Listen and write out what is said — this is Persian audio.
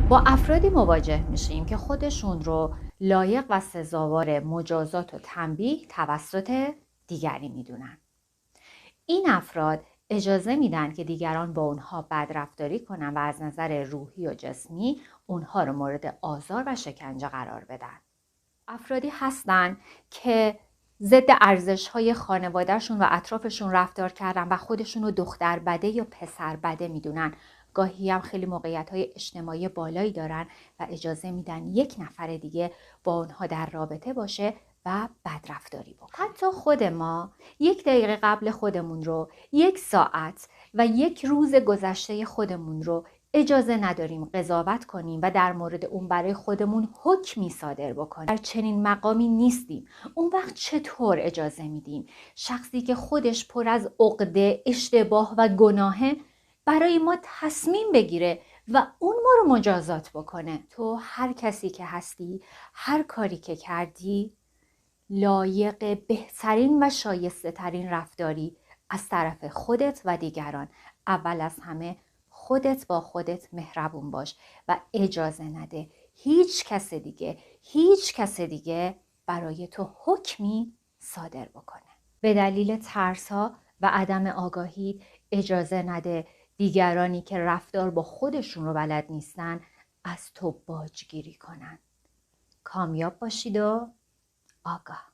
با افرادی مواجه میشیم که خودشون رو لایق و سزاوار مجازات و تنبیه توسط دیگری میدونن. این افراد اجازه میدن که دیگران با اونها بدرفتاری کنن و از نظر روحی و جسمی اونها رو مورد آزار و شکنجه قرار بدن. افرادی هستن که ضد ارزش‌های خانواده‌شون و اطرافشون رفتار کردن و خودشون رو دختر بده یا پسر بده میدونن. گاهی هم خیلی موقعیت‌های اجتماعی بالایی دارن و اجازه میدن یک نفر دیگه با اونها در رابطه باشه و بدرفتاری بکنه. حتی خود ما 1 دقیقه قبل خودمون رو، 1 ساعت و 1 روز گذشته خودمون رو اجازه نداریم قضاوت کنیم و در مورد اون برای خودمون حکمی صادر بکنیم. در چنین مقامی نیستیم. اون وقت چطور اجازه میدیم شخصی که خودش پر از عقده، اشتباه و گناهه برای ما تصمیم بگیره و اون ما رو مجازات بکنه؟ تو هر کسی که هستی، هر کاری که کردی، لایق بهترین و شایسته ترین رفتاری از طرف خودت و دیگران. اول از همه خودت با خودت مهربون باش و اجازه نده هیچ کس دیگه برای تو حکمی صادر بکنه. به دلیل ترس‌ها و عدم آگاهی اجازه نده دیگرانی که رفتار با خودشون رو بلد نیستن از تو باجگیری کنن. کامیاب باشید و آگاه.